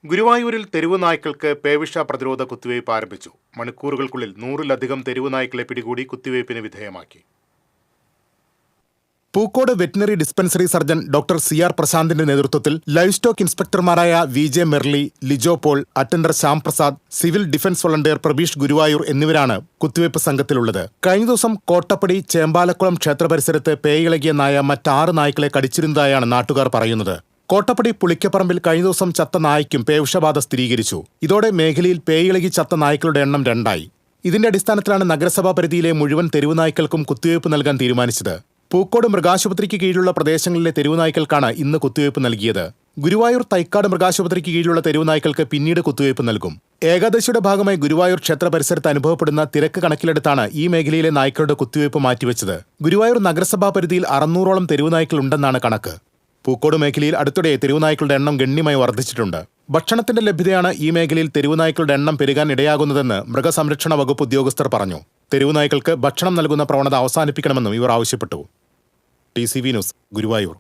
ഗുരുവായൂരിൽ തെരുവ് നായ്ക്കൾക്ക് പേവിഷ പ്രതിരോധ കുത്തിവയ്പ് ആരംഭിച്ചു. മണിക്കൂറുകൾക്കുള്ളിൽ 100-ലധികം തെരുവ് നായ്ക്കളെ പിടികൂടി കുത്തിവയ്പ്പിന് വിധേയമാക്കി. Pookode veterinary dispensary surgeon doctor CR പ്രശാന്തിന്റെ നേതൃത്വത്തിൽ ലൈവ് സ്റ്റോക്ക് ഇൻസ്പെക്ടർമാരായ VJ Merly, Lijo Paul, attender Shyam Prasad, civil defence volunteer Prabeesh Guruvayur എന്നിവരാണ് കുത്തിവയ്പ് സംഘത്തിലുള്ളത്. കഴിഞ്ഞ ദിവസം കോട്ടപ്പടി ചേമ്പാലക്കുളം ക്ഷേത്ര പരിസരത്ത് പേയിളകിയ നായ മറ്റ് 6 നായ്ക്കളെ കടിച്ചിരുന്നതായാണ് നാട്ടുകാർ പറയുന്നത്. കോട്ടപ്പടി പുളിക്കപ്പറമ്പിൽ കഴിഞ്ഞ ദിവസം ചത്ത നായ്ക്കും പേവിഷബാധ സ്ഥിരീകരിച്ചു. ഇതോടെ മേഖലയിൽ പേയിളകി ചത്ത നായ്ക്കളുടെ എണ്ണം 2ആയി. ഇതിന്റെ അടിസ്ഥാനത്തിലാണ് നഗരസഭാ പരിധിയിലെ മുഴുവൻ തെരുവ് നായ്ക്കൾക്കും കുത്തിവയ്പ് നൽകാൻ തീരുമാനിച്ചത്. പൂക്കോട് മൃഗാശുപത്രിക്ക് കീഴിലുള്ള പ്രദേശങ്ങളിലെ തെരുവ് നായ്ക്കൾക്കാണ് ഇന്ന് കുത്തിവയ്പ് നൽകിയത്. ഗുരുവായൂർ തൈക്കാട് മൃഗാശുപത്രിക്ക് കീഴിലുള്ള തെരുവ് നായ്ക്കൾക്ക് പിന്നീട് കുത്തിവയ്പ് നൽകും. ഏകാദശിയുടെ ഭാഗമായി ഗുരുവായൂർ ക്ഷേത്ര പരിസരത്ത് അനുഭവപ്പെടുന്ന തിരക്ക് കണക്കിലെടുത്താണ് ഈ മേഖലയിലെ നായ്ക്കളുടെ കുത്തിവയ്പ് മാറ്റിവെച്ചത്. ഗുരുവായൂർ നഗരസഭാ പരിധിയിൽ 600ഓളം തെരുവ് നായ്ക്കൾ ഉണ്ടെന്നാണ് കണക്ക്. പൂക്കോട് മേഖലയിൽ അടുത്തിടെ തെരുവ് നായ്ക്കളുടെ എണ്ണം ഗണ്യമായി വർദ്ധിച്ചിട്ടുണ്ട്. ഭക്ഷണത്തിന്റെ ലഭ്യതയാണ് ഈ മേഖലയിൽ തെരുവ് നായ്ക്കളുടെ എണ്ണം പെരുകാൻ ഇടയാകുന്നതെന്ന് മൃഗസംരക്ഷണ വകുപ്പ് ഉദ്യോഗസ്ഥർ പറഞ്ഞു. തെരുവ് നായ്ക്കൾക്ക് ഭക്ഷണം നൽകുന്ന പ്രവണത അവസാനിപ്പിക്കണമെന്നും ഇവർ ആവശ്യപ്പെട്ടു. TCV news, Guruvayur.